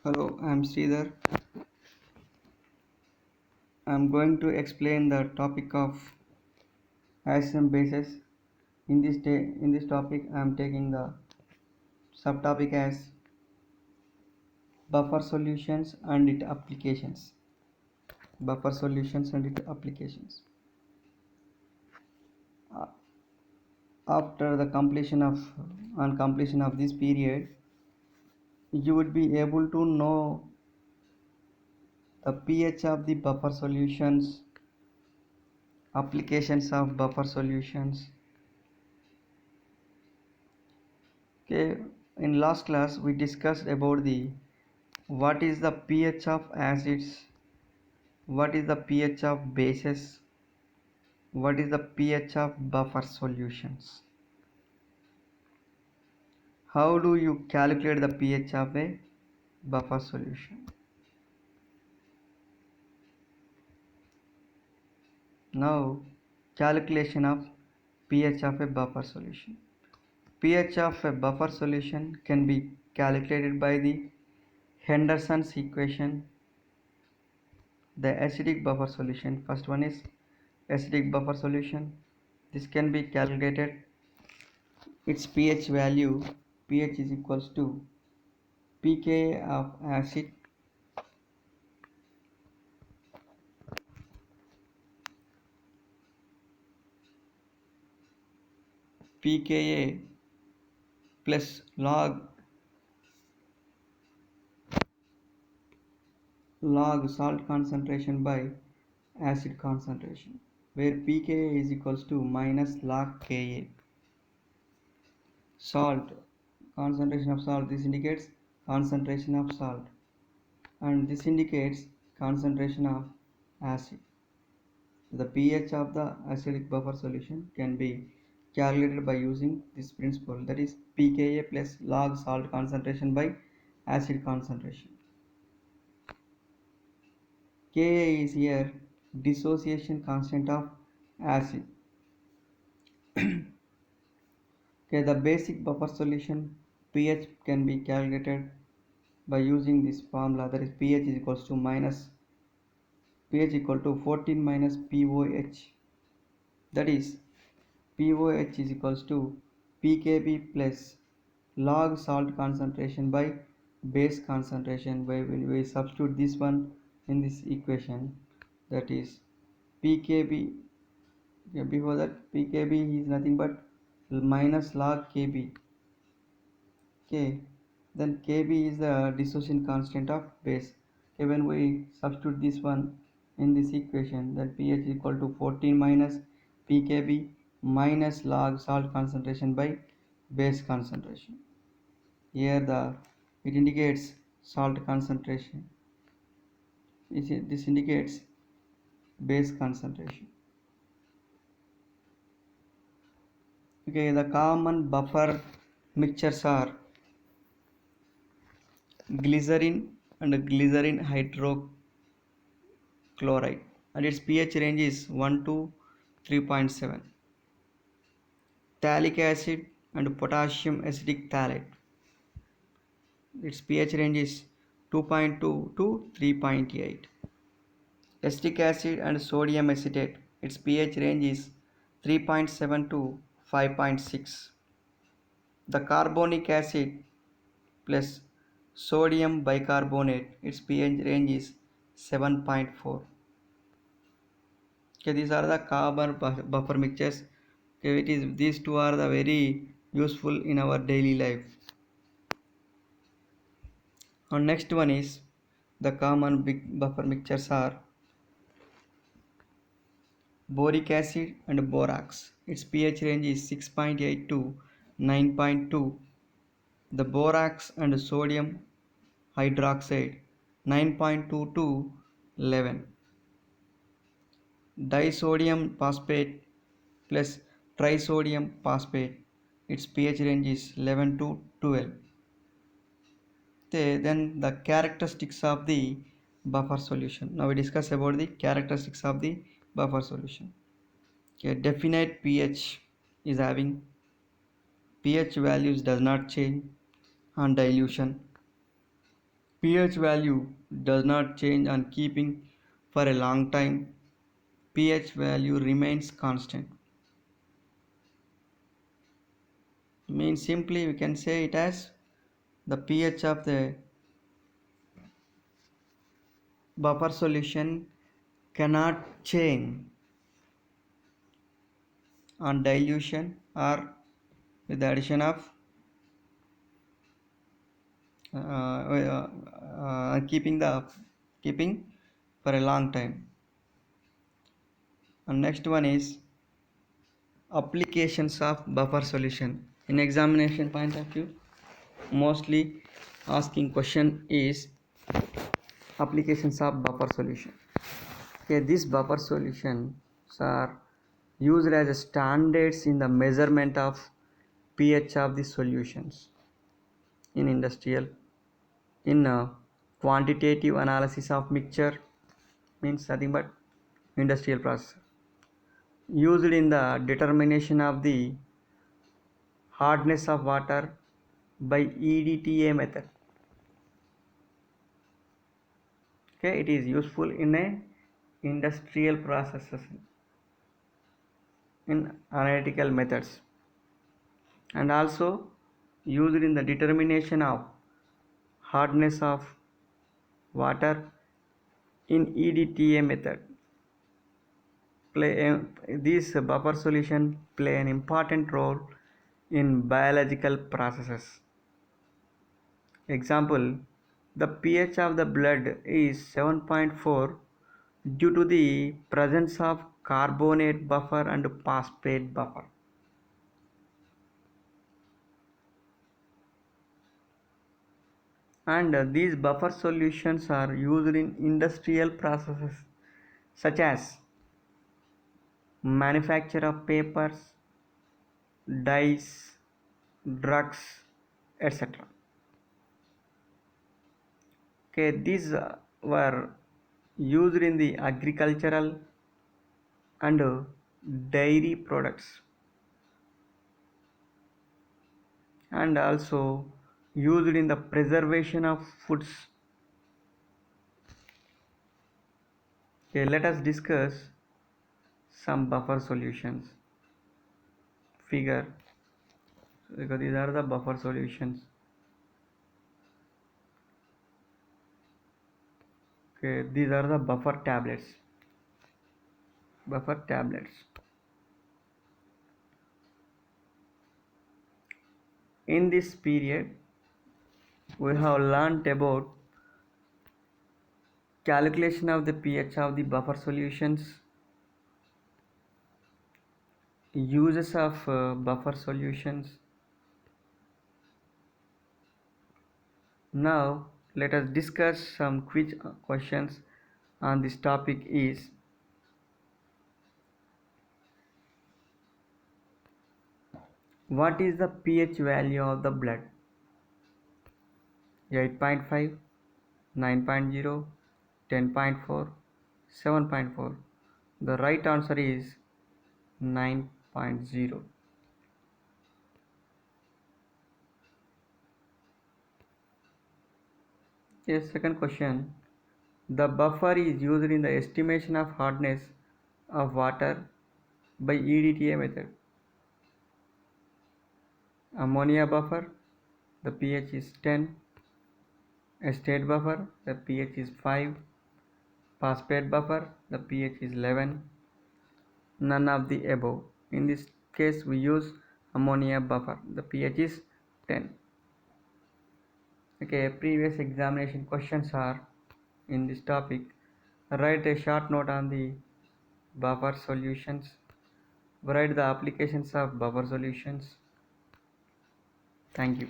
Hello, I'm Sridhar. I'm going to explain the topic of action bases. In this topic, I'm taking the subtopic as buffer solutions and its applications. Buffer solutions and its applications. Uh, After the completion of this period, you would be able to know the pH of the buffer solutions, applications of buffer solutions. Okay, in last class we discussed about the what is the pH of acids, what is the pH of bases, what is the pH of buffer solutions. How do you calculate the pH of a buffer solution? Now, calculation of pH of a buffer solution. pH of a buffer solution can be calculated by the Henderson's equation. The acidic buffer solution, first one is acidic buffer solution. This can be calculated. Its pH value, pH is equals to pKa of acid pKa plus log salt concentration by acid concentration, where pKa is equals to minus log Ka. Salt, concentration of salt, this indicates concentration of salt, and this indicates concentration of acid. The pH of the acidic buffer solution can be calculated by using this principle, that is pKa plus log salt concentration by acid concentration. Ka is here dissociation constant of acid. Okay, the basic buffer solution pH can be calculated by using this formula, that is pH is equals to pH equal to 14 minus POH, that is POH is equals to pKb plus log salt concentration by base concentration. When we substitute this one in this equation, that is pKb, before that pKb is nothing but minus log Kb. Okay, then Kb is the dissociation constant of base. Okay, when we substitute this one in this equation, then pH is equal to 14 minus pKb minus log salt concentration by base concentration. Here it indicates salt concentration. This indicates base concentration. Okay, the common buffer mixtures are glycerin and glycerin hydrochloride, and its pH range is 1 to 3.7. Phthalic acid and potassium acetic phthalate, its pH range is 2.2 to 3.8. Acetic acid and sodium acetate, its pH range is 3.7 to 5.6. The carbonic acid plus sodium bicarbonate, its pH range is 7.4. Okay, these are the carbon buffer mixtures. Okay, these two are the very useful in our daily life. And next one is the common big buffer mixtures are boric acid and borax. Its pH range is 6.8 to 9.2. The borax and sodium hydroxide 9.2 to 11. Disodium phosphate plus trisodium phosphate, its pH range is 11 to 12. Then the characteristics of the buffer solution. Now we discuss about the characteristics of the buffer solution. Okay, definite pH is having pH values does not change on dilution. pH value does not change on keeping for a long time. pH value remains constant. Means simply we can say it as the pH of the buffer solution cannot change on dilution or with the addition of keeping for a long time. And next one is applications of buffer solution. In examination point of view, mostly asking question is applications of buffer solution. Okay, these buffer solutions are used as standards in the measurement of pH of the solutions in industrial, in quantitative analysis of mixture, means nothing but industrial process, used in the determination of the hardness of water by EDTA method. Okay, it is useful in a industrial processes in analytical methods, and also used in the determination of hardness of water in EDTA method. These buffer solution play an important role in biological processes. Example, the pH of the blood is 7.4 due to the presence of carbonate buffer and phosphate buffer. And these buffer solutions are used in industrial processes such as manufacture of papers, dyes, drugs, etc. Okay, these were used in the agricultural and dairy products, and also used in the preservation of foods. Okay, let us discuss some buffer solutions. Figure, because these are the buffer solutions. Okay, these are the buffer tablets. Buffer tablets. In this period, we have learned about calculation of the pH of the buffer solutions, uses of buffer solutions. Now let us discuss some quiz questions on this topic. Is what is the pH value of the blood? 8.5, 9.0, 10.4, 7.4. The right answer is 9.0. Yes, second question. The buffer is used in the estimation of hardness of water by EDTA method. Ammonia buffer, the pH is 10. Acetate buffer, the pH is 5. Phosphate buffer, the pH is 11. None of the above. In this case, we use ammonia buffer, the pH is 10. Okay, previous examination questions are in this topic. Write a short note on the buffer solutions. Write the applications of buffer solutions. Thank you.